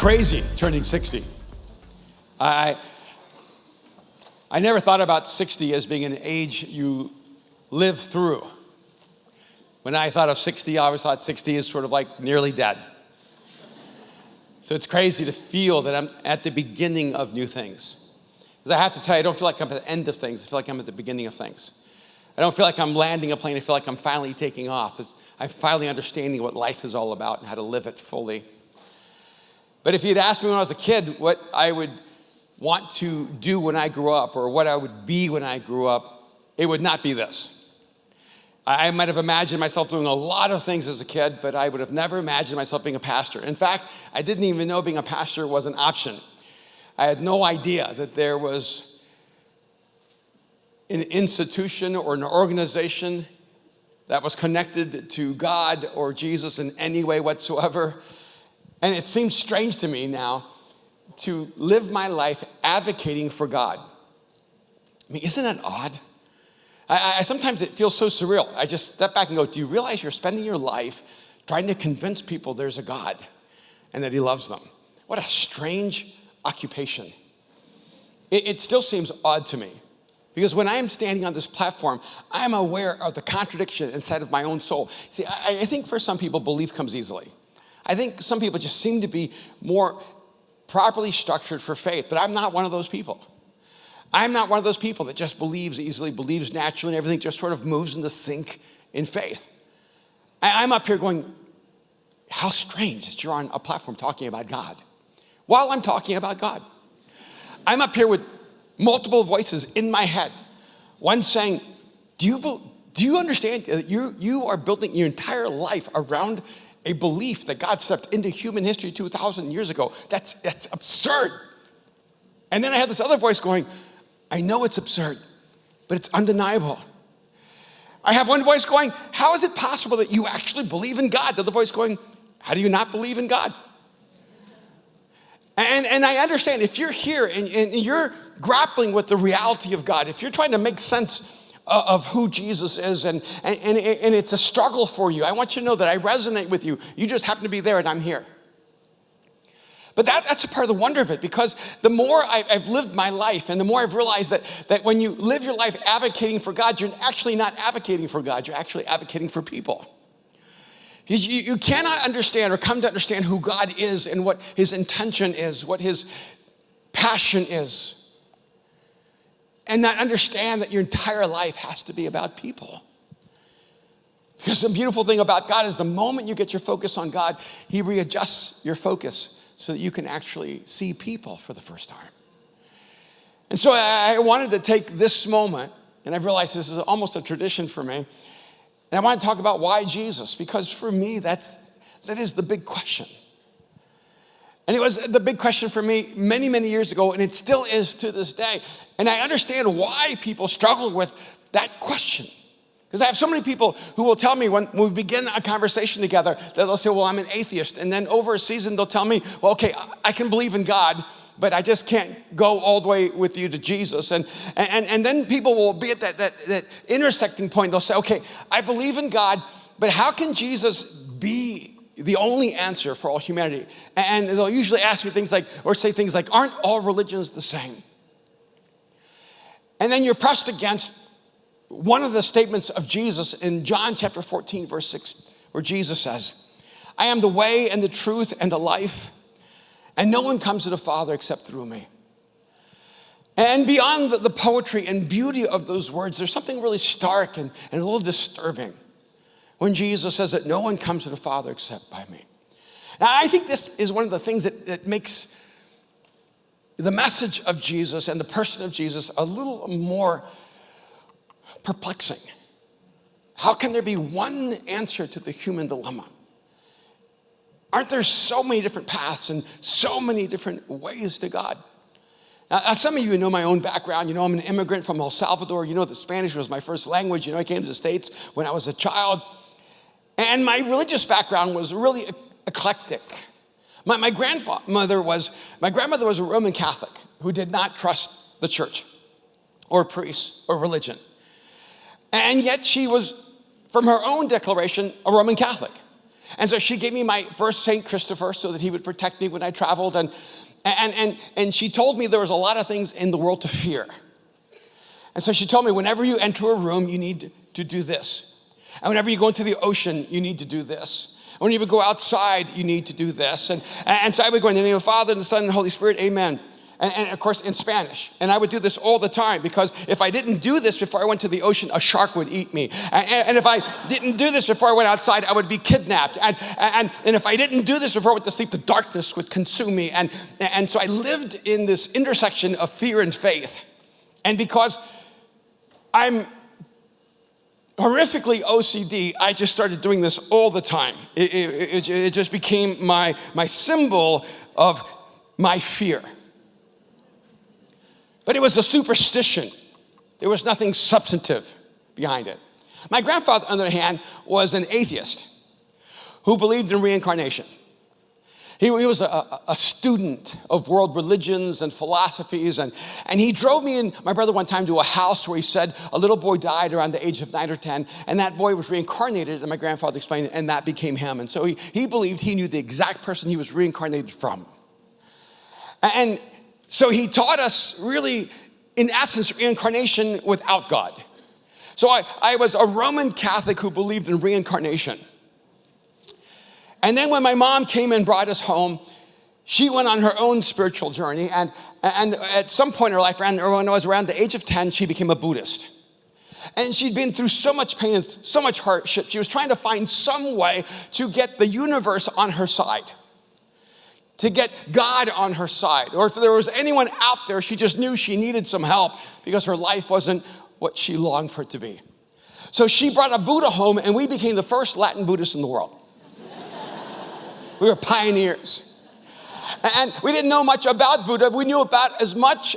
crazy turning 60. I never thought about 60 as being an age you live through. When I thought of 60, I always thought 60 is sort of like nearly dead. So it's crazy to feel that I'm at the beginning of new things. Because I have to tell you, I don't feel like I'm at the end of things. I feel like I'm at the beginning of things. I don't feel like I'm landing a plane. I feel like I'm finally taking off. I'm finally understanding what life is all about and how to live it fully. But if you'd asked me when I was a kid what I would want to do when I grew up or what I would be when I grew up, it would not be this. I might have imagined myself doing a lot of things as a kid, but I would have never imagined myself being a pastor. In fact, I didn't even know being a pastor was an option. I had no idea that there was an institution or an organization that was connected to God or Jesus in any way whatsoever. And it seems strange to me now to live my life advocating for God. I mean, isn't that odd? I sometimes it feels so surreal. I just step back and go, do you realize you're spending your life trying to convince people there's a God and that he loves them? What a strange occupation. It still seems odd to me because when I'm standing on this platform, I'm aware of the contradiction inside of my own soul. See, I think for some people, belief comes easily. I think some people just seem to be more properly structured for faith, but I'm not one of those people. I'm not one of those people that just believes easily, believes naturally, and everything just sort of moves into sync in faith. I'm up here going, how strange that you're on a platform talking about God. While I'm talking about God. I'm up here with multiple voices in my head. One saying, do you understand that you are building your entire life around a belief that God stepped into human history 2,000 years ago? That's absurd. And then I have this other voice going, I know it's absurd, but it's undeniable. I have one voice going, how is it possible that you actually believe in God? The other voice going, how do you not believe in God? And I understand if you're here and you're grappling with the reality of God, if you're trying to make sense of who Jesus is and it's a struggle for you, I want you to know that I resonate with you. You just happen to be there and I'm here. But that's a part of the wonder of it, because the more I've lived my life and the more I've realized that when you live your life advocating for God, you're actually not advocating for God, you're actually advocating for people. Because you cannot understand or come to understand who God is and what his intention is, what his passion is, and not understand that your entire life has to be about people. Because the beautiful thing about God is the moment you get your focus on God, he readjusts your focus so that you can actually see people for the first time. And so I wanted to take this moment, and I've realized this is almost a tradition for me, and I want to talk about why Jesus, because for me, that is the big question. And it was the big question for me many, many years ago, and it still is to this day. And I understand why people struggle with that question. Because I have so many people who will tell me when we begin a conversation together that they'll say, well, I'm an atheist. And then over a season, they'll tell me, well, okay, I can believe in God, but I just can't go all the way with you to Jesus. And then people will be at that intersecting point. They'll say, okay, I believe in God, but how can Jesus be the only answer for all humanity? And they'll usually ask me things like, or say things like, aren't all religions the same? And then you're pressed against one of the statements of Jesus in John chapter 14, verse 6, where Jesus says, I am the way and the truth and the life, and no one comes to the Father except through me. And beyond the poetry and beauty of those words, there's something really stark and a little disturbing when Jesus says that no one comes to the Father except by me. Now, I think this is one of the things that makes the message of Jesus and the person of Jesus a little more perplexing. How can there be one answer to the human dilemma? Aren't there so many different paths and so many different ways to God? Now, some of you know my own background. You know I'm an immigrant from El Salvador. You know that Spanish was my first language. You know I came to the States when I was a child. And my religious background was really eclectic. My grandmother was a Roman Catholic who did not trust the church or priests or religion. And yet she was, from her own declaration, a Roman Catholic. And so she gave me my first St. Christopher so that he would protect me when I traveled. And she told me there was a lot of things in the world to fear. And so she told me, whenever you enter a room, you need to do this. And whenever you go into the ocean, you need to do this. And whenever you go outside, you need to do this. And so I would go in the name of the Father, and the Son, and the Holy Spirit, amen. And of course, in Spanish. And I would do this all the time, because if I didn't do this before I went to the ocean, a shark would eat me. And if I didn't do this before I went outside, I would be kidnapped. And if I didn't do this before I went to sleep, the darkness would consume me. And so I lived in this intersection of fear and faith. And because I'm horrifically OCD, I just started doing this all the time. It just became my symbol of my fear. But it was a superstition. There was nothing substantive behind it. My grandfather, on the other hand, was an atheist who believed in reincarnation. He was a student of world religions and philosophies, and he drove me and my brother one time to a house where he said a little boy died around the age of 9 or 10, and that boy was reincarnated, and my grandfather explained, and that became him. And so he believed he knew the exact person he was reincarnated from. And so he taught us, really, in essence, reincarnation without God. So I was a Roman Catholic who believed in reincarnation. And then when my mom came and brought us home, she went on her own spiritual journey. And at some point in her life, when I was around the age of 10, she became a Buddhist. And she'd been through so much pain and so much hardship. She was trying to find some way to get the universe on her side, to get God on her side. Or if there was anyone out there, she just knew she needed some help because her life wasn't what she longed for it to be. So she brought a Buddha home, and we became the first Latin Buddhists in the world. We were pioneers. And we didn't know much about Buddha. We knew about as much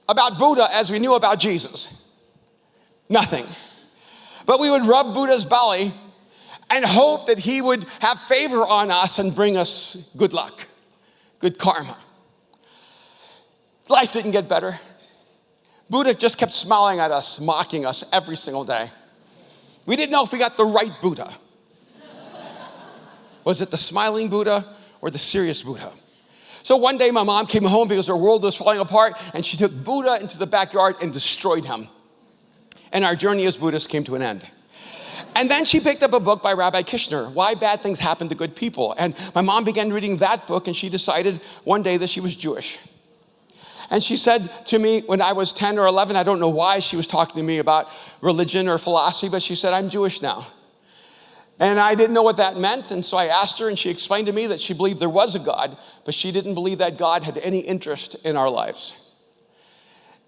about Buddha as we knew about Jesus. Nothing. But we would rub Buddha's belly and hope that he would have favor on us and bring us good luck, good karma. Life didn't get better. Buddha just kept smiling at us, mocking us every single day. We didn't know if we got the right Buddha. Was it the smiling Buddha or the serious Buddha? So one day my mom came home because her world was falling apart, and she took Buddha into the backyard and destroyed him. And our journey as Buddhists came to an end. And then she picked up a book by Rabbi Kishner, Why Bad Things Happen to Good People. And my mom began reading that book, and she decided one day that she was Jewish. And she said to me when I was 10 or 11, I don't know why she was talking to me about religion or philosophy, but she said, I'm Jewish now. And I didn't know what that meant, and so I asked her, and she explained to me that she believed there was a God, but she didn't believe that God had any interest in our lives.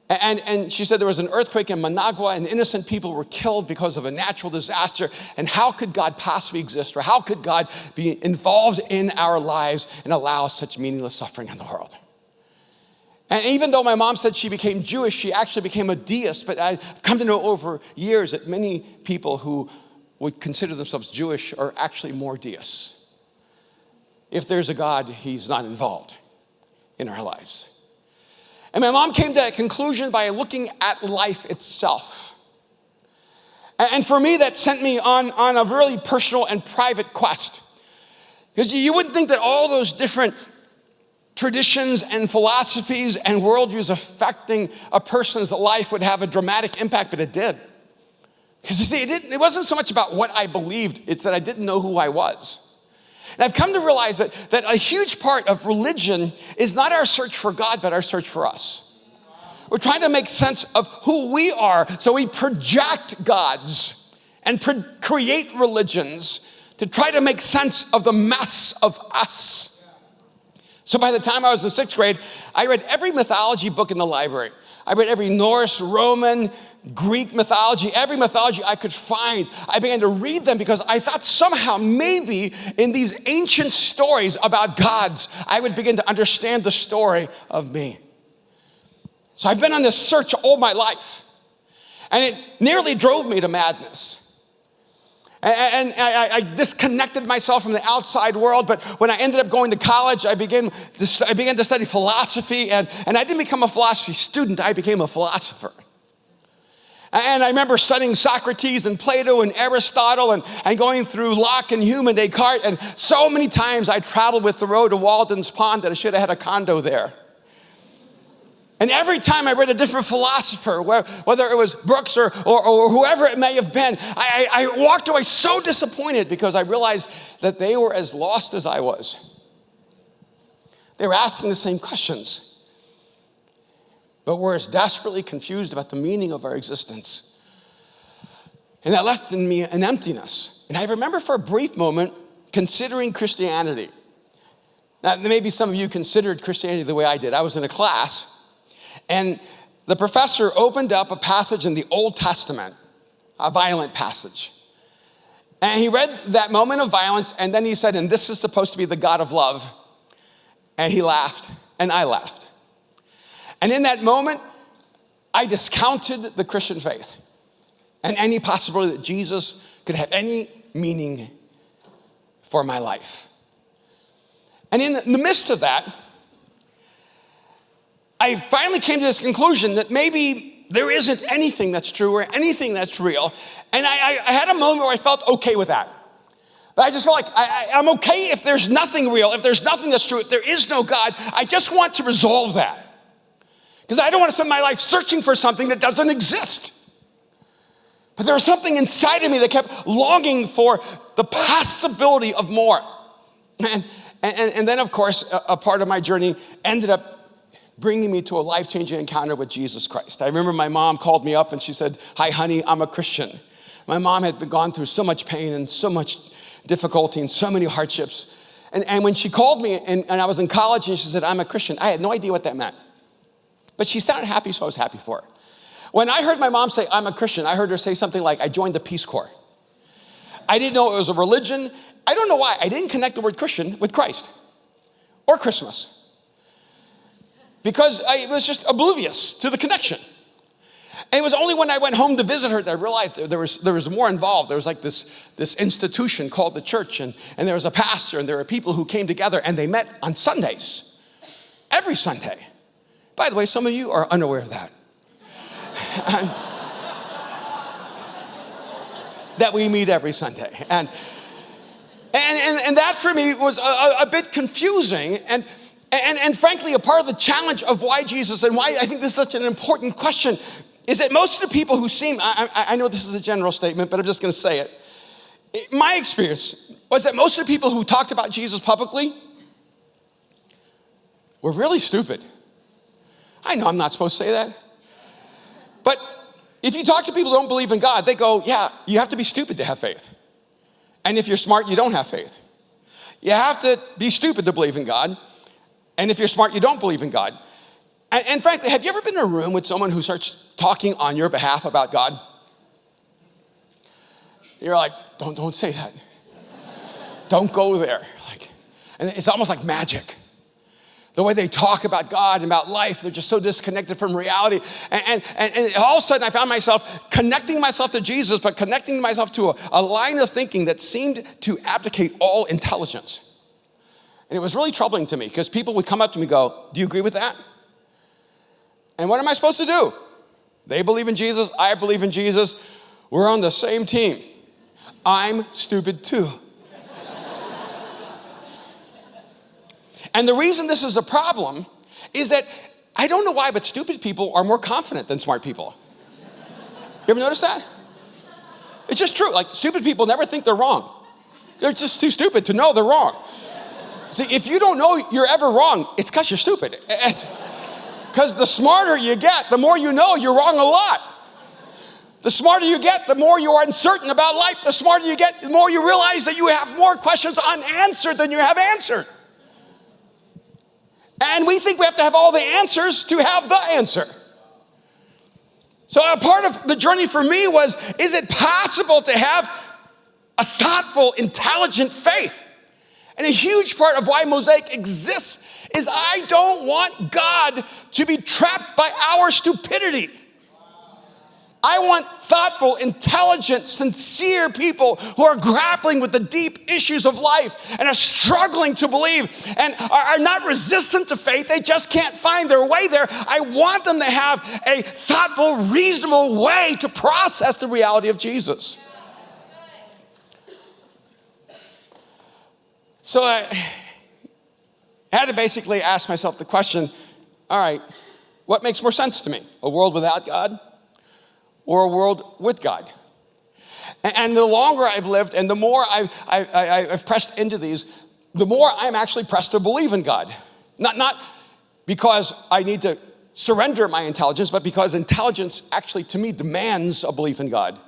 And she said there was an earthquake in Managua, and innocent people were killed because of a natural disaster, and how could God possibly exist, or how could God be involved in our lives and allow such meaningless suffering in the world? And even though my mom said she became Jewish, she actually became a deist, but I've come to know over years that many people who would consider themselves Jewish are actually more deists. If there's a God, he's not involved in our lives. And my mom came to that conclusion by looking at life itself. And for me, that sent me on a really personal and private quest. Because you wouldn't think that all those different traditions and philosophies and worldviews affecting a person's life would have a dramatic impact, but it did. Because you see, it wasn't so much about what I believed, it's that I didn't know who I was. And I've come to realize that a huge part of religion is not our search for God, but our search for us. We're trying to make sense of who we are, so we project gods and create religions to try to make sense of the mess of us. So by the time I was in 6th grade, I read every mythology book in the library. I read every Norse, Roman, Greek mythology, every mythology I could find. I began to read them because I thought somehow maybe in these ancient stories about gods, I would begin to understand the story of me. So I've been on this search all my life, and it nearly drove me to madness. And I disconnected myself from the outside world, but when I ended up going to college, I began to study philosophy, and I didn't become a philosophy student, I became a philosopher. And I remember studying Socrates and Plato and Aristotle and going through Locke and Hume and Descartes. And so many times I traveled with Thoreau to Walden's Pond that I should have had a condo there. And every time I read a different philosopher, whether it was Brooks or whoever it may have been, I walked away so disappointed because I realized that they were as lost as I was. They were asking the same questions, but were as desperately confused about the meaning of our existence. And that left in me an emptiness. And I remember for a brief moment considering Christianity. Now, maybe some of you considered Christianity the way I did. I was in a class, and the professor opened up a passage in the Old Testament, a violent passage. And he read that moment of violence, and then he said, and this is supposed to be the God of love. And he laughed, and I laughed. And in that moment, I discounted the Christian faith and any possibility that Jesus could have any meaning for my life. And in the midst of that, I finally came to this conclusion that maybe there isn't anything that's true or anything that's real. And I had a moment where I felt okay with that. But I just felt like I'm okay if there's nothing real, if there's nothing that's true, if there is no God. I just want to resolve that. Because I don't want to spend my life searching for something that doesn't exist. But there was something inside of me that kept longing for the possibility of more. And then, of course, a part of my journey ended up bringing me to a life-changing encounter with Jesus Christ. I remember my mom called me up and she said, "Hi, honey, I'm a Christian." My mom had gone through so much pain and so much difficulty and so many hardships. And when she called me and I was in college and she said, "I'm a Christian," I had no idea what that meant. But she sounded happy, so I was happy for her. When I heard my mom say, "I'm a Christian," I heard her say something like, "I joined the Peace Corps." I didn't know it was a religion. I don't know why. I didn't connect the word Christian with Christ or Christmas because I was just oblivious to the connection. And it was only when I went home to visit her that I realized there was more involved. There was like this institution called the church, and there was a pastor, and there were people who came together, and they met on Sundays, every Sunday. By the way, some of you are unaware of that. That we meet every Sunday. And that for me was a bit confusing and frankly a part of the challenge of why Jesus and why I think this is such an important question is that most of the people who seem, I know this is a general statement, but I'm just going to say it. My experience was that most of the people who talked about Jesus publicly were really stupid. I know I'm not supposed to say that. But if you talk to people who don't believe in God, they go, yeah, you have to be stupid to have faith. And if you're smart, you don't have faith. You have to be stupid to believe in God. And if you're smart, you don't believe in God. And frankly, have you ever been in a room with someone who starts talking on your behalf about God? You're like, don't say that. Don't go there. And it's almost like magic. The way they talk about God and about life, they're just so disconnected from reality. And all of a sudden, I found myself connecting myself to Jesus, but connecting myself to a line of thinking that seemed to abdicate all intelligence. And it was really troubling to me because people would come up to me and go, "Do you agree with that?" And what am I supposed to do? They believe in Jesus. I believe in Jesus. We're on the same team. I'm stupid too. And the reason this is a problem is that I don't know why, but stupid people are more confident than smart people. You ever notice that? It's just true. Like, stupid people never think they're wrong. They're just too stupid to know they're wrong. See, if you don't know you're ever wrong, it's because you're stupid. Because the smarter you get, the more you know you're wrong a lot. The smarter you get, the more you are uncertain about life. The smarter you get, the more you realize that you have more questions unanswered than you have answered. And we think we have to have all the answers to have the answer. So a part of the journey for me was, is it possible to have a thoughtful, intelligent faith? And a huge part of why Mosaic exists is I don't want God to be trapped by our stupidity. I want thoughtful, intelligent, sincere people who are grappling with the deep issues of life and are struggling to believe and are not resistant to faith. They just can't find their way there. I want them to have a thoughtful, reasonable way to process the reality of Jesus. So I had to basically ask myself the question, all right, what makes more sense to me? A world without God or a world with God? And the longer I've lived and the more I've pressed into these, the more I'm actually pressed to believe in God. Not because I need to surrender my intelligence, but because intelligence actually to me demands a belief in God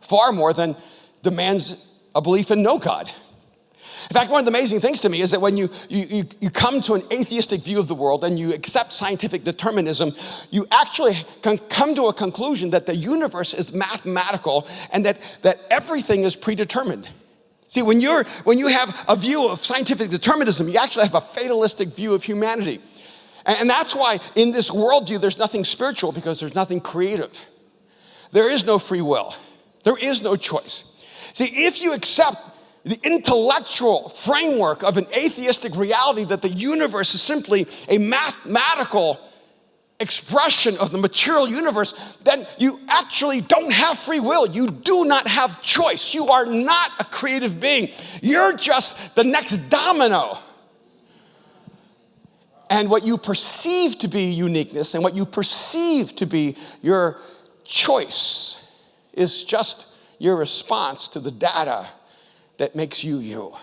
far more than demands a belief in no God. In fact, one of the amazing things to me is that when you come to an atheistic view of the world and you accept scientific determinism, you actually can come to a conclusion that the universe is mathematical and that everything is predetermined. See, when you have a view of scientific determinism, you actually have a fatalistic view of humanity. And that's why in this worldview, there's nothing spiritual because there's nothing creative. There is no free will. There is no choice. See, if you accept the intellectual framework of an atheistic reality that the universe is simply a mathematical expression of the material universe, then you actually don't have free will. You do not have choice. You are not a creative being. You're just the next domino. And what you perceive to be uniqueness and what you perceive to be your choice is just your response to the data that makes you you.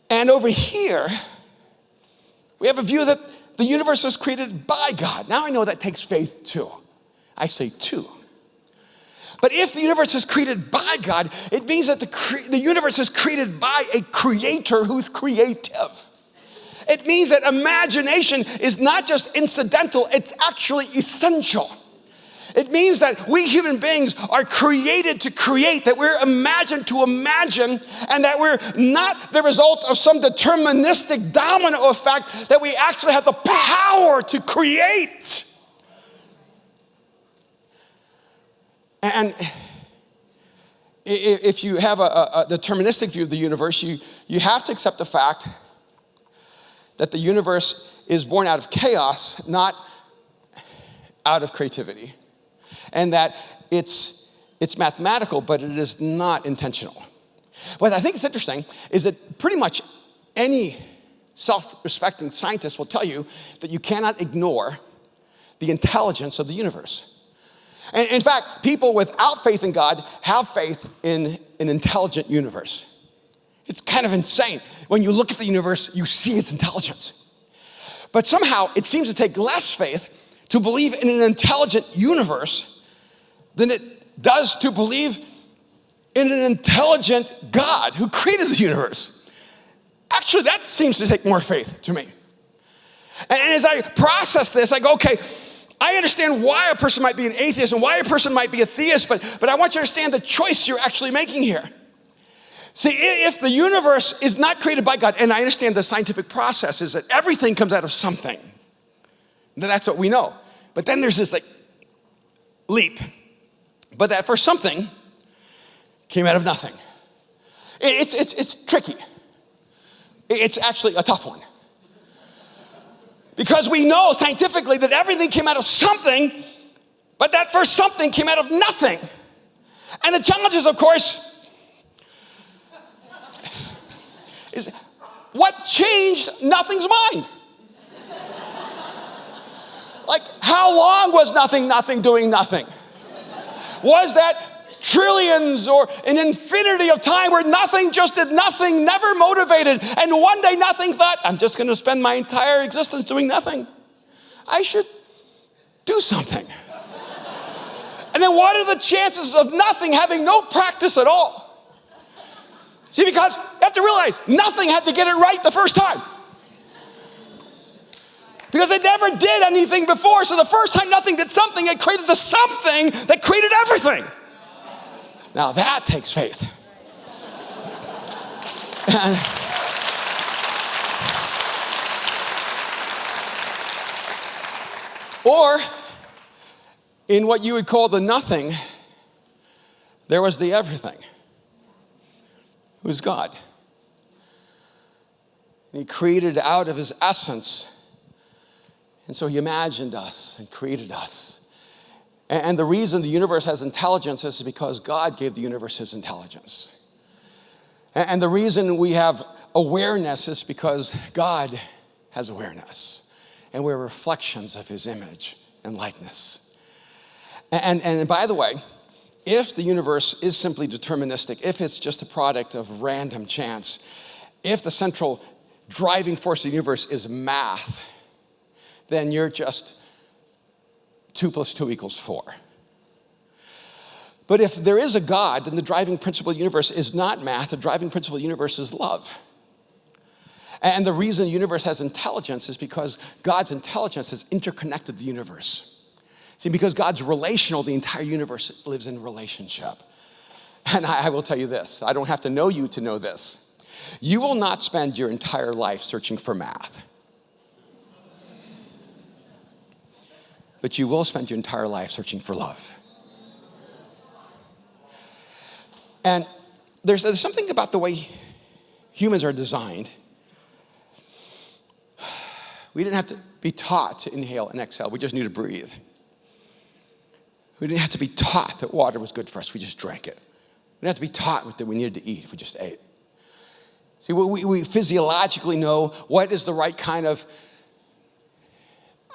And over here, we have a view that the universe was created by God. Now I know that takes faith too. I say too. But if the universe is created by God, it means that the universe is created by a creator who's creative. It means that imagination is not just incidental, it's actually essential. It means that we human beings are created to create, that we're imagined to imagine, and that we're not the result of some deterministic domino effect, that we actually have the power to create. And if you have a deterministic view of the universe, you have to accept the fact that the universe is born out of chaos, not out of creativity. And that it's mathematical, but it is not intentional. What I think is interesting is that pretty much any self-respecting scientist will tell you that you cannot ignore the intelligence of the universe. And in fact, people without faith in God have faith in an intelligent universe. It's kind of insane. When you look at the universe, you see its intelligence. But somehow, it seems to take less faith to believe in an intelligent universe than it does to believe in an intelligent God who created the universe. Actually, that seems to take more faith to me. And as I process this, I go, okay, I understand why a person might be an atheist and why a person might be a theist, but I want you to understand the choice you're actually making here. See, if the universe is not created by God, and I understand the scientific process is that everything comes out of something, then that's what we know. But then there's this leap. But that first something came out of nothing. It's tricky. It's actually a tough one. Because we know scientifically that everything came out of something, but that first something came out of nothing. And the challenge is, of course, is what changed nothing's mind? Like, how long was nothing doing nothing? Was that trillions or an infinity of time where nothing just did nothing, never motivated, and one day nothing thought, I'm just going to spend my entire existence doing nothing. I should do something. And then what are the chances of nothing having no practice at all? See, because you have to realize nothing had to get it right the first time. Because it never did anything before, so the first time nothing did something, it created the something that created everything. Now that takes faith. Or in what you would call the nothing, there was the everything. Who's God? And he created out of his essence. And so he imagined us and created us. And the reason the universe has intelligence is because God gave the universe his intelligence. And the reason we have awareness is because God has awareness. And we're reflections of his image and likeness. And by the way, if the universe is simply deterministic, if it's just a product of random chance, if the central driving force of the universe is math, then you're just 2 + 2 = 4. But if there is a God, then the driving principle of the universe is not math. The driving principle of the universe is love. And the reason the universe has intelligence is because God's intelligence has interconnected the universe. See, because God's relational, the entire universe lives in relationship. And I will tell you this, I don't have to know you to know this. You will not spend your entire life searching for math. But you will spend your entire life searching for love. And there's something about the way humans are designed. We didn't have to be taught to inhale and exhale. We just knew to breathe. We didn't have to be taught that water was good for us. We just drank it. We didn't have to be taught that we needed to eat. We just ate. See, we physiologically know what is the right kind of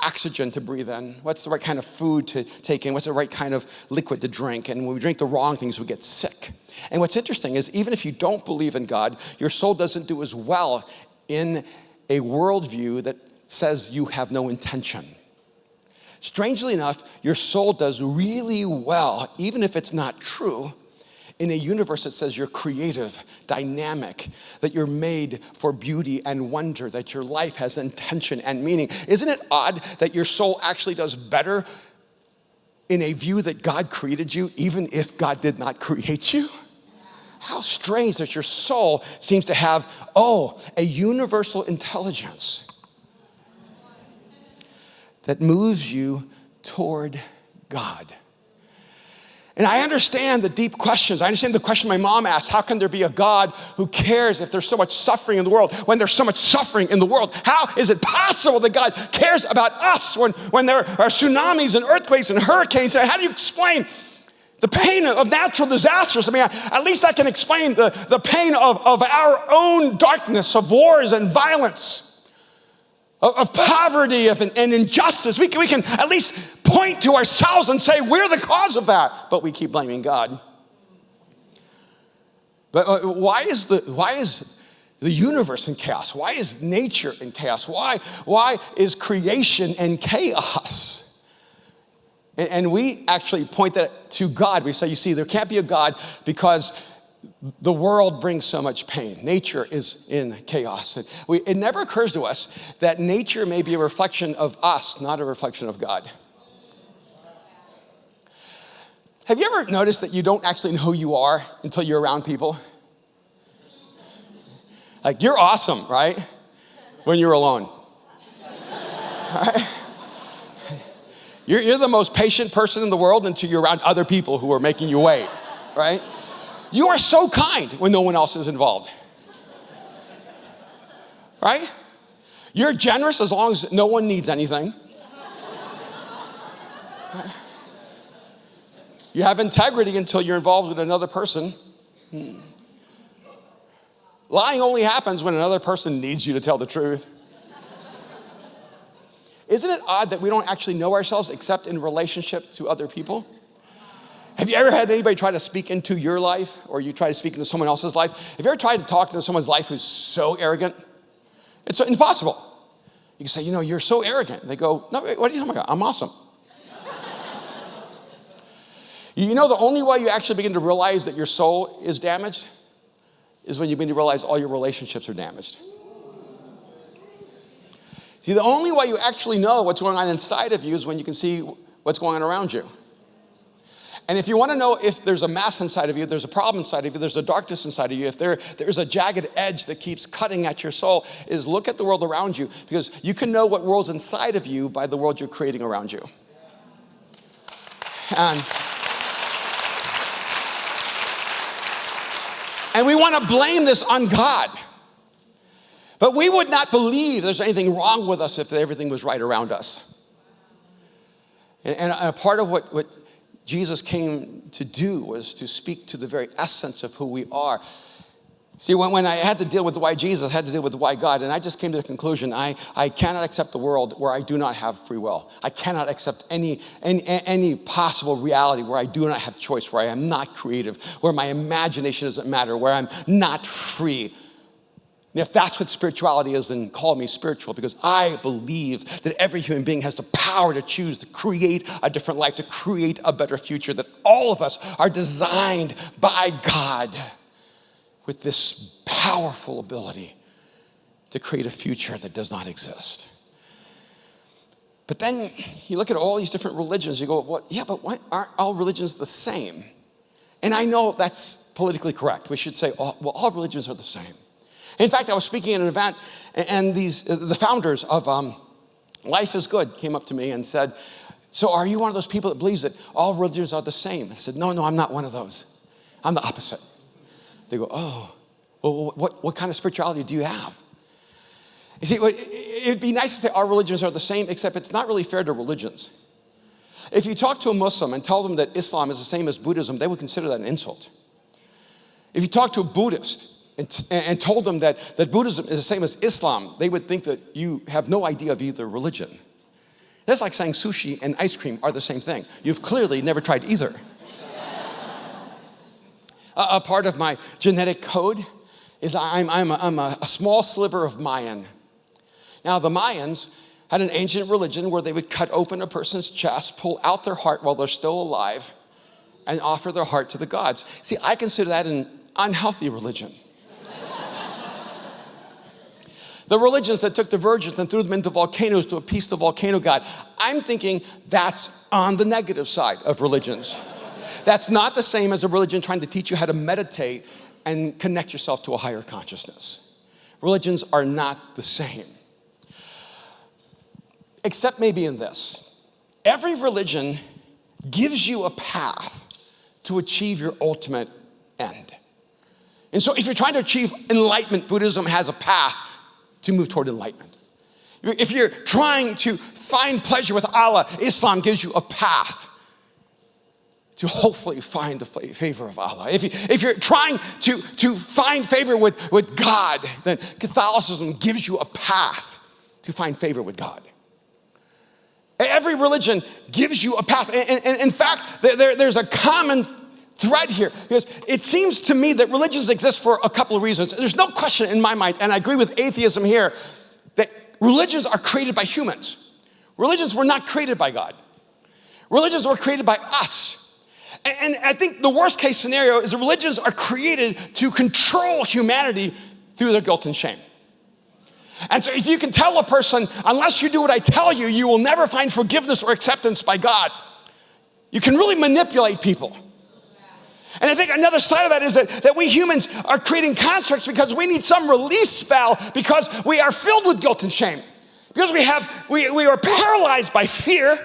oxygen to breathe in, what's the right kind of food to take in, what's the right kind of liquid to drink. And when we drink the wrong things, we get sick. And what's interesting is even if you don't believe in God, your soul doesn't do as well in a worldview that says you have no intention. Strangely enough, your soul does really well, even if it's not true, in a universe that says you're creative, dynamic, that you're made for beauty and wonder, that your life has intention and meaning. Isn't it odd that your soul actually does better in a view that God created you, even if God did not create you? How strange that your soul seems to have, a universal intelligence that moves you toward God. And I understand the deep questions. I understand the question my mom asked, how can there be a God who cares if there's so much suffering in the world? When there's so much suffering in the world, how is it possible that God cares about us when there are tsunamis and earthquakes and hurricanes? How do you explain the pain of natural disasters? I mean, at least I can explain the pain of our own darkness, of wars and violence, of poverty, and injustice. We can at least point to ourselves and say, we're the cause of that. But we keep blaming God. But why is the universe in chaos? Why is nature in chaos? Why is creation in chaos? And we actually point that to God. We say, you see, there can't be a God because the world brings so much pain. Nature is in chaos. And it never occurs to us that nature may be a reflection of us, not a reflection of God. Have you ever noticed that you don't actually know who you are until you're around people? Like, you're awesome, right? When you're alone. Right? You're the most patient person in the world until you're around other people who are making you wait, right? You are so kind when no one else is involved. Right? You're generous as long as no one needs anything. You have integrity until you're involved with another person. Lying only happens when another person needs you to tell the truth. Isn't it odd that we don't actually know ourselves except in relationship to other people? Have you ever had anybody try to speak into your life, or you try to speak into someone else's life? Have you ever tried to talk into someone's life who's so arrogant? It's impossible. You can say, you're so arrogant. They go, no, what are you talking about? I'm awesome. You know the only way you actually begin to realize that your soul is damaged is when you begin to realize all your relationships are damaged. See, the only way you actually know what's going on inside of you is when you can see what's going on around you. And if you want to know if there's a mess inside of you, there's a problem inside of you, there's a darkness inside of you, if there's a jagged edge that keeps cutting at your soul, is look at the world around you, because you can know what world's inside of you by the world you're creating around you. And we want to blame this on God. But we would not believe there's anything wrong with us if everything was right around us. And a part of what Jesus came to do was to speak to the very essence of who we are. See, when I had to deal with why Jesus, I had to deal with why God, and I just came to the conclusion, I cannot accept the world where I do not have free will. I cannot accept any possible reality where I do not have choice, where I am not creative, where my imagination doesn't matter, where I'm not free. And if that's what spirituality is, then call me spiritual, because I believe that every human being has the power to choose to create a different life, to create a better future, that all of us are designed by God with this powerful ability to create a future that does not exist. But then you look at all these different religions, you go, well, yeah, but why aren't all religions the same? And I know that's politically correct. We should say, all religions are the same. In fact, I was speaking at an event, and the founders of Life is Good came up to me and said, so are you one of those people that believes that all religions are the same? I said, no, I'm not one of those. I'm the opposite. They go, oh, well, what kind of spirituality do you have? You see, it'd be nice to say our religions are the same, except it's not really fair to religions. If you talk to a Muslim and tell them that Islam is the same as Buddhism, they would consider that an insult. If you talk to a Buddhist and told them that Buddhism is the same as Islam, they would think that you have no idea of either religion. That's like saying sushi and ice cream are the same thing. You've clearly never tried either. A part of my genetic code is I'm a small sliver of Mayan. Now, the Mayans had an ancient religion where they would cut open a person's chest, pull out their heart while they're still alive, and offer their heart to the gods. See, I consider that an unhealthy religion. The religions that took the virgins and threw them into volcanoes to appease the volcano god, I'm thinking that's on the negative side of religions. That's not the same as a religion trying to teach you how to meditate and connect yourself to a higher consciousness. Religions are not the same. Except maybe in this. Every religion gives you a path to achieve your ultimate end. And so if you're trying to achieve enlightenment, Buddhism has a path to move toward enlightenment. If you're trying to find pleasure with Allah, Islam gives you a path to hopefully find the favor of Allah. If you're trying to find favor with God, then Catholicism gives you a path to find favor with God. Every religion gives you a path. And in fact, there's a common thread here, because it seems to me that religions exist for a couple of reasons. There's no question in my mind, and I agree with atheism here, that religions are created by humans. Religions were not created by God. Religions were created by us. And I think the worst case scenario is that religions are created to control humanity through their guilt and shame. And so if you can tell a person, unless you do what I tell you, you will never find forgiveness or acceptance by God, you can really manipulate people. And I think another side of that is that we humans are creating constructs because we need some release valve, because we are filled with guilt and shame. Because we are paralyzed by fear.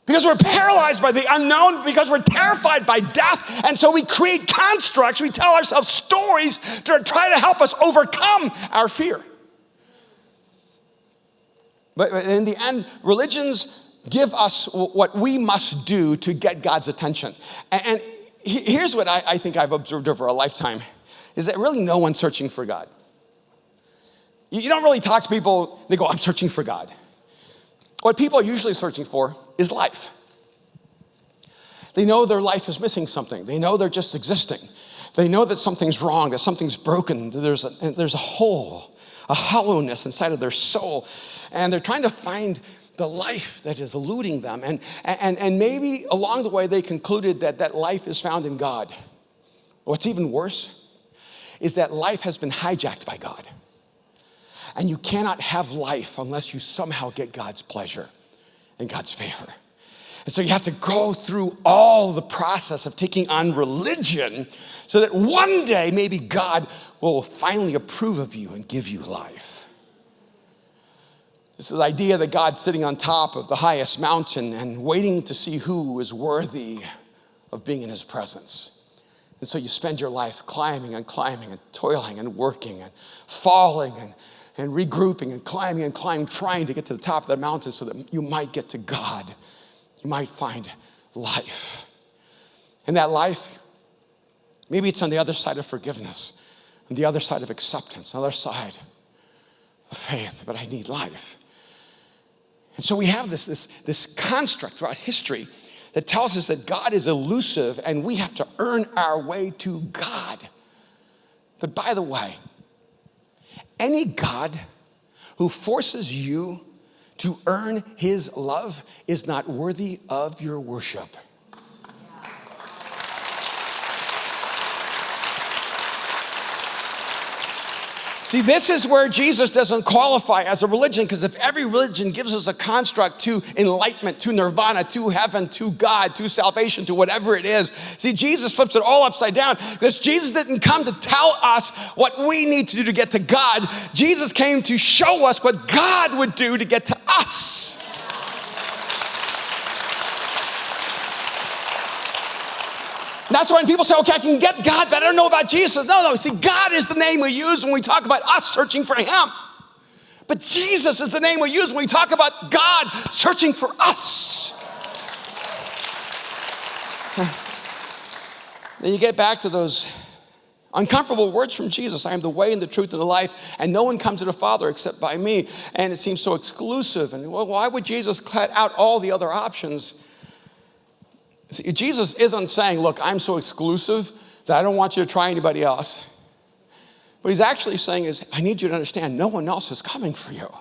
Because we're paralyzed by the unknown, because we're terrified by death, and so we create constructs, we tell ourselves stories to try to help us overcome our fear. But in the end, religions give us what we must do to get God's attention. And here's what I think I've observed over a lifetime, is that really no one's searching for God. You don't really talk to people, they go, I'm searching for God. What people are usually searching for is life. They know their life is missing something. They know they're just existing. They know that something's wrong, that something's broken, that there's a hole, a hollowness inside of their soul. And they're trying to find the life that is eluding them. And maybe along the way they concluded that life is found in God. What's even worse is that life has been hijacked by God. And you cannot have life unless you somehow get God's pleasure and God's favor. And so you have to go through all the process of taking on religion so that one day maybe God will finally approve of you and give you life. It's the idea that God's sitting on top of the highest mountain and waiting to see who is worthy of being in his presence. And so you spend your life climbing and toiling and working and falling and regrouping and climbing, trying to get to the top of that mountain so that you might get to God. You might find life. And that life, maybe it's on the other side of forgiveness, on the other side of acceptance, on the other side of faith, but I need life. And so we have this construct throughout history that tells us that God is elusive and we have to earn our way to God. But by the way, any God who forces you to earn his love is not worthy of your worship. See, this is where Jesus doesn't qualify as a religion, because if every religion gives us a construct to enlightenment, to nirvana, to heaven, to God, to salvation, to whatever it is, see, Jesus flips it all upside down, because Jesus didn't come to tell us what we need to do to get to God. Jesus came to show us what God would do to get to us. That's why when people say, okay, I can get God, but I don't know about Jesus. No. See, God is the name we use when we talk about us searching for him. But Jesus is the name we use when we talk about God searching for us. Then you get back to those uncomfortable words from Jesus. I am the way and the truth and the life, and no one comes to the Father except by me. And it seems so exclusive. And well, why would Jesus cut out all the other options? See, Jesus isn't saying, look, I'm so exclusive that I don't want you to try anybody else. What he's actually saying is, I need you to understand no one else is coming for you.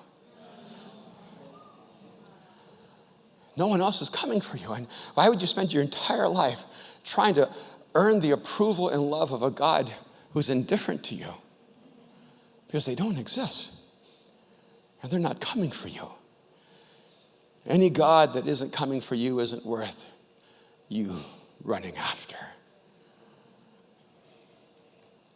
No one else is coming for you. And why would you spend your entire life trying to earn the approval and love of a God who's indifferent to you? Because they don't exist. And they're not coming for you. Any God that isn't coming for you isn't worth you running after.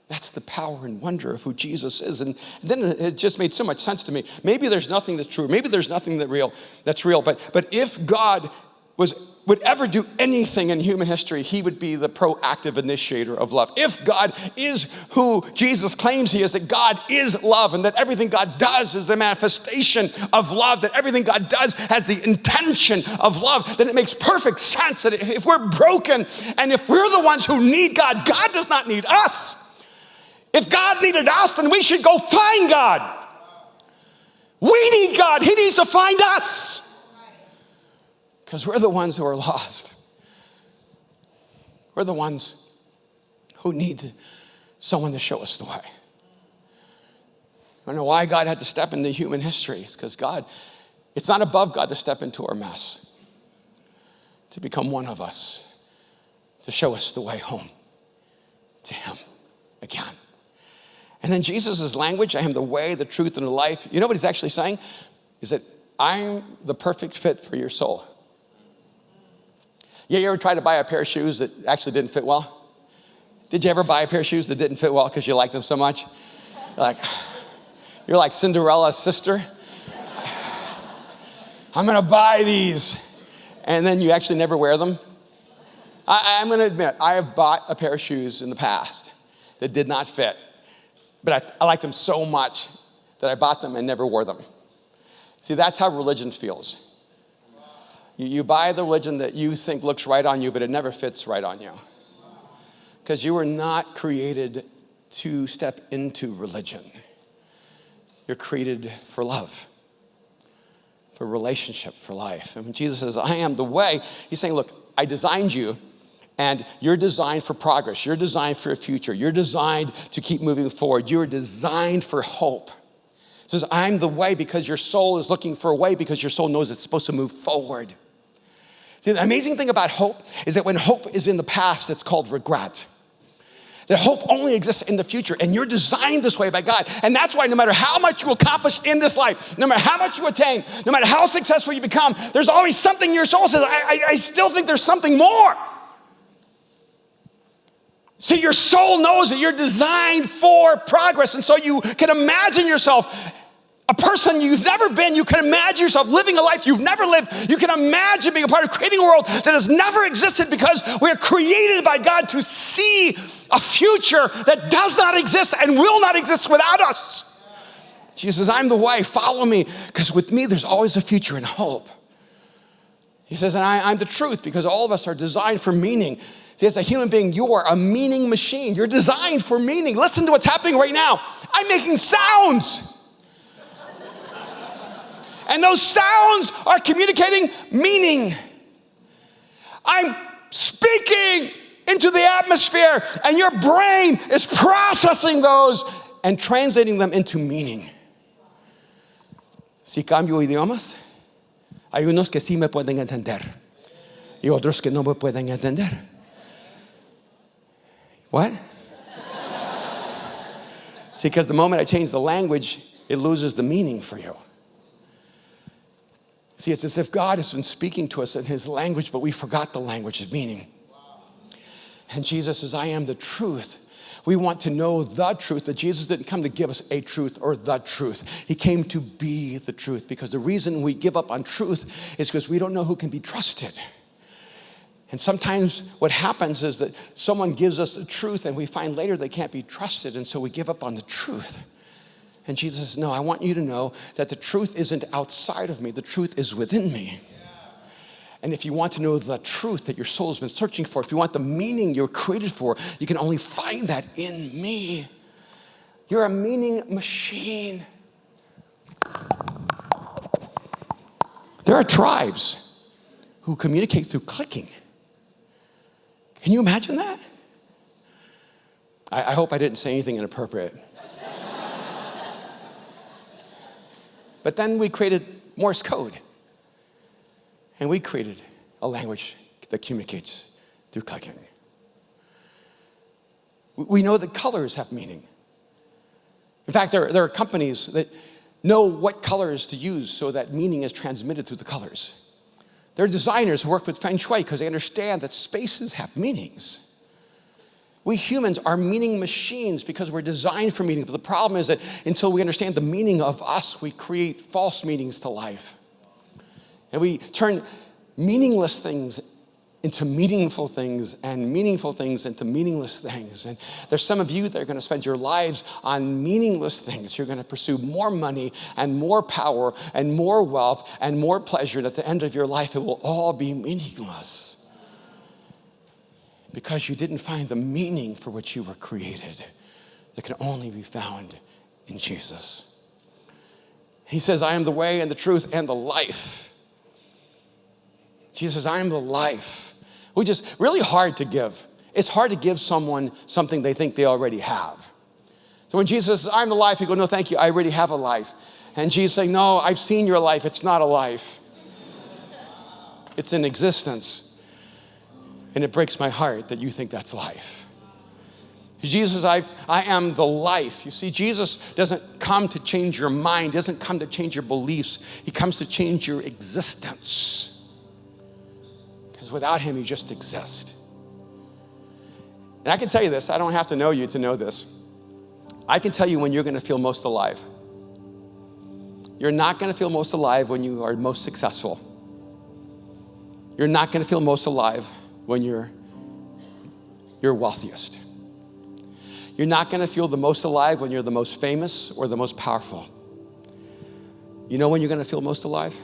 That's the power and wonder of who Jesus is. And then it just made so much sense to me. Maybe there's nothing that's true. Maybe there's nothing that's real. But if God would ever do anything in human history, he would be the proactive initiator of love. If God is who Jesus claims he is, that God is love, and that everything God does is the manifestation of love, that everything God does has the intention of love, then it makes perfect sense that if we're broken and if we're the ones who need God, God does not need us. If God needed us, then we should go find God. We need God. He needs to find us. Because we're the ones who are lost. We're the ones who need someone to show us the way. I don't know why God had to step into human history. It's because it's not above God to step into our mess, to become one of us, to show us the way home to him again. And then Jesus' language, I am the way, the truth, and the life. You know what he's actually saying? Is that I'm the perfect fit for your soul. You ever tried to buy a pair of shoes that actually didn't fit well? Did you ever buy a pair of shoes that didn't fit well because you liked them so much? You're like Cinderella's sister. I'm gonna buy these. And then you actually never wear them. I'm gonna admit, I have bought a pair of shoes in the past that did not fit. But I liked them so much that I bought them and never wore them. See, that's how religion feels. You buy the religion that you think looks right on you, but it never fits right on you. Because you were not created to step into religion. You're created for love, for relationship, for life. And when Jesus says, I am the way, he's saying, look, I designed you, and you're designed for progress. You're designed for a future. You're designed to keep moving forward. You're designed for hope. He says, I'm the way, because your soul is looking for a way, because your soul knows it's supposed to move forward. See, the amazing thing about hope is that when hope is in the past, it's called regret. That hope only exists in the future, and you're designed this way by God. And that's why no matter how much you accomplish in this life, no matter how much you attain, no matter how successful you become, there's always something in your soul that says, I still think there's something more. See, your soul knows that you're designed for progress, and so you can imagine yourself a person you've never been. You can imagine yourself living a life you've never lived. You can imagine being a part of creating a world that has never existed, because we are created by God to see a future that does not exist and will not exist without us. Jesus says, I'm the way, follow me, because with me there's always a future and hope. He says, and I'm the truth, because all of us are designed for meaning. See, as a human being, you are a meaning machine. You're designed for meaning. Listen to what's happening right now. I'm making sounds. And those sounds are communicating meaning. I'm speaking into the atmosphere, and your brain is processing those and translating them into meaning. Si cambio idiomas, hay unos que sí me pueden entender y otros que no me pueden entender. What? See, because the moment I change the language, it loses the meaning for you. See, it's as if God has been speaking to us in his language, but we forgot the language of meaning. And Jesus says, I am the truth. We want to know the truth, that Jesus didn't come to give us a truth or the truth. He came to be the truth, because the reason we give up on truth is because we don't know who can be trusted. And sometimes what happens is that someone gives us the truth and we find later they can't be trusted, and so we give up on the truth. And Jesus says, no, I want you to know that the truth isn't outside of me. The truth is within me. And if you want to know the truth that your soul has been searching for, if you want the meaning you're created for, you can only find that in me. You're a meaning machine. There are tribes who communicate through clicking. Can you imagine that? I hope I didn't say anything inappropriate. But then we created Morse code. And we created a language that communicates through clicking. We know that colors have meaning. In fact, there are companies that know what colors to use so that meaning is transmitted through the colors. There are designers who work with Feng Shui because they understand that spaces have meanings. We humans are meaning machines because we're designed for meaning. But the problem is that until we understand the meaning of us, we create false meanings to life. And we turn meaningless things into meaningful things, and meaningful things into meaningless things. And there's some of you that are going to spend your lives on meaningless things. You're going to pursue more money and more power and more wealth and more pleasure. And at the end of your life, it will all be meaningless. Because you didn't find the meaning for which you were created that can only be found in Jesus. He says, I am the way and the truth and the life. Jesus says, I am the life. Which is really hard to give. It's hard to give someone something they think they already have. So when Jesus says, I'm the life, you go, no, thank you, I already have a life. And Jesus saying, no, I've seen your life, it's not a life. It's an existence. And it breaks my heart that you think that's life. Jesus, I am the life. You see, Jesus doesn't come to change your mind, doesn't come to change your beliefs. He comes to change your existence. Because without him, you just exist. And I can tell you this, I don't have to know you to know this. I can tell you when you're going to feel most alive. You're not going to feel most alive when you are most successful. You're not going to feel most alive when you're wealthiest. You're not going to feel the most alive when you're the most famous or the most powerful. You know when you're going to feel most alive?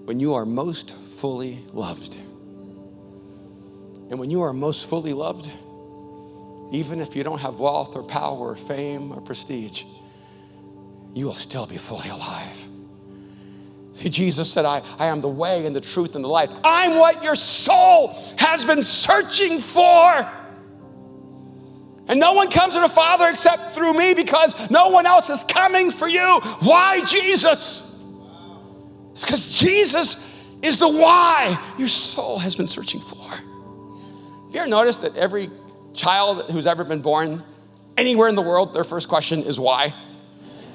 When you are most fully loved. And when you are most fully loved, even if you don't have wealth or power or fame or prestige, you will still be fully alive. See, Jesus said, I am the way and the truth and the life. I'm what your soul has been searching for. And no one comes to the Father except through me, because no one else is coming for you. Why Jesus? It's because Jesus is the why your soul has been searching for. Have you ever noticed that every child who's ever been born anywhere in the world, their first question is why?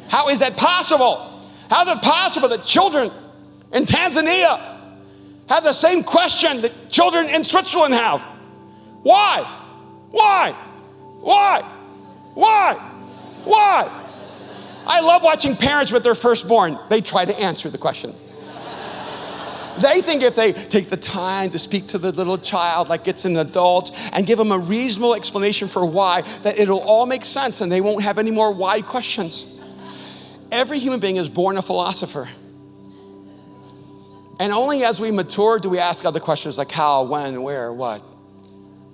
How is that possible? How is it possible that children in Tanzania have the same question that children in Switzerland have? Why? Why? Why? Why? Why? I love watching parents with their firstborn. They try to answer the question. They think if they take the time to speak to the little child like it's an adult and give them a reasonable explanation for why, that it'll all make sense and they won't have any more why questions. Every human being is born a philosopher. And only as we mature do we ask other questions like how, when, where, what,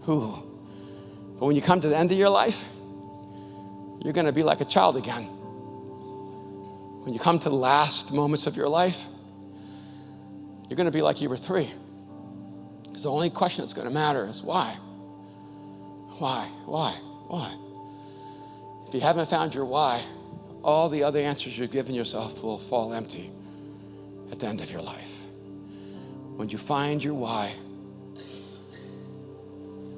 who. But when you come to the end of your life, you're going to be like a child again. When you come to the last moments of your life, you're going to be like you were 3. Because the only question that's going to matter is why? Why? If you haven't found your why, all the other answers you've given yourself will fall empty at the end of your life. When you find your why,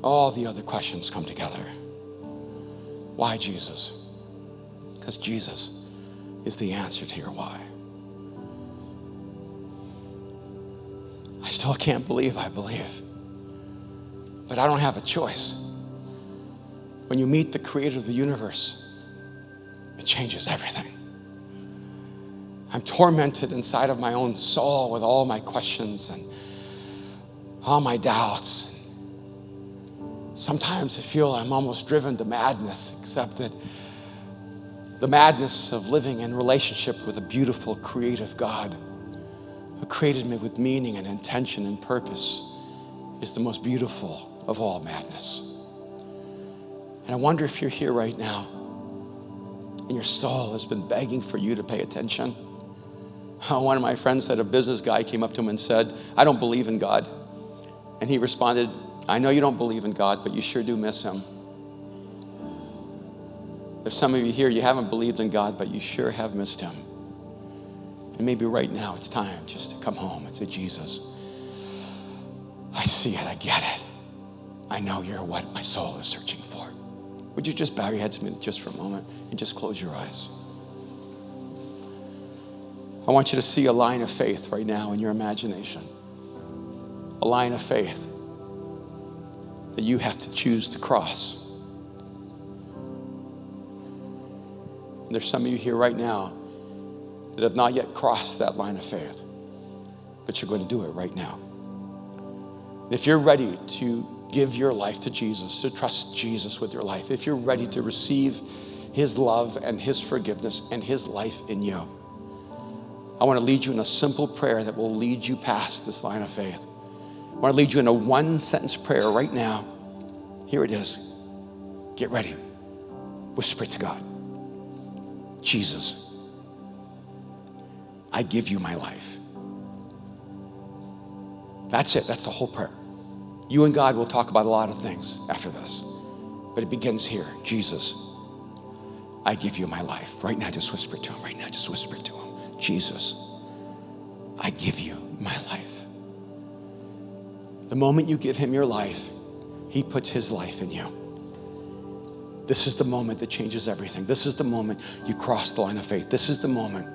all the other questions come together. Why Jesus? Because Jesus is the answer to your why. I still can't believe I believe, but I don't have a choice. When you meet the creator of the universe, it changes everything. I'm tormented inside of my own soul with all my questions and all my doubts. Sometimes I feel I'm almost driven to madness, except that the madness of living in relationship with a beautiful, creative God who created me with meaning and intention and purpose is the most beautiful of all madness. And I wonder if you're here right now and your soul has been begging for you to pay attention. One of my friends said a business guy came up to him and said, I don't believe in God. And he responded, I know you don't believe in God, but you sure do miss him. There's some of you here, you haven't believed in God, but you sure have missed him. And maybe right now it's time just to come home and say, Jesus, I see it, I get it. I know you're what my soul is searching for. Would you just bow your heads just for a moment and just close your eyes? I want you to see a line of faith right now in your imagination. A line of faith that you have to choose to cross. And there's some of you here right now that have not yet crossed that line of faith, but you're going to do it right now. And if you're ready to give your life to Jesus, to trust Jesus with your life, if you're ready to receive his love and his forgiveness and his life in you, I want to lead you in a simple prayer that will lead you past this line of faith. I want to lead you in a 1-sentence prayer right now. Here it is. Get ready. Whisper it to God. Jesus, I give you my life. That's it. That's the whole prayer. You and God will talk about a lot of things after this, but it begins here. Jesus, I give you my life. Right now, just whisper it to him. Right now, just whisper it to him. Jesus, I give you my life. The moment you give him your life, he puts his life in you. This is the moment that changes everything. This is the moment you cross the line of faith. This is the moment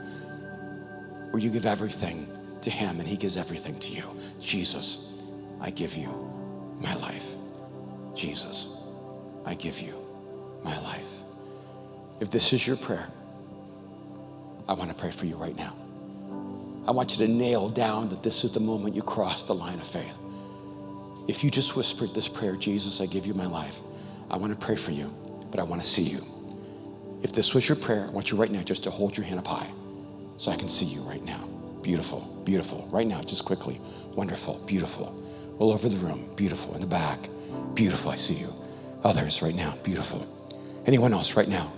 where you give everything to him and he gives everything to you. Jesus, I give you my life. Jesus, I give you my life. If this is your prayer, I want to pray for you right now. I want you to nail down that this is the moment you cross the line of faith. If you just whispered this prayer, Jesus, I give you my life, I want to pray for you, but I want to see you. If this was your prayer, I want you right now just to hold your hand up high so I can see you right now. Beautiful, beautiful. Right now, just quickly. Wonderful, beautiful. All over the room, beautiful. In the back, beautiful, I see you. Others right now, beautiful. Anyone else right now?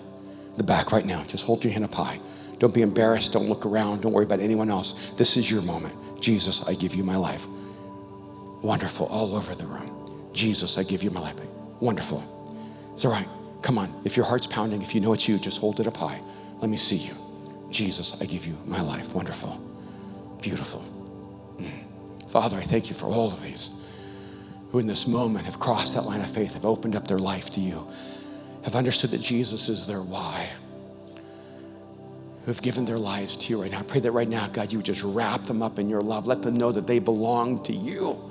In the back right now, just hold your hand up high. Don't be embarrassed, don't look around, don't worry about anyone else. This is your moment. Jesus, I give you my life. Wonderful, all over the room. Jesus, I give you my life. Wonderful. It's all right, come on. If your heart's pounding, if you know it's you, just hold it up high. Let me see you. Jesus, I give you my life. Wonderful, beautiful. Father, I thank you for all of these who in this moment have crossed that line of faith, have opened up their life to you, have understood that Jesus is their why, who have given their lives to you right now. I pray that right now, God, you would just wrap them up in your love. Let them know that they belong to you,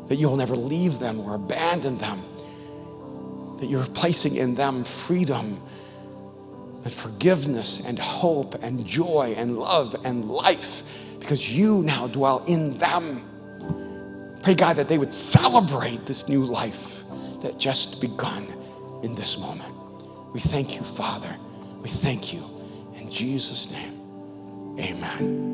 that you will never leave them or abandon them, that you're placing in them freedom, and forgiveness and hope and joy and love and life, because you now dwell in them. Pray, God, that they would celebrate this new life that just begun in this moment. We thank you, Father. We thank you. In Jesus' name, amen.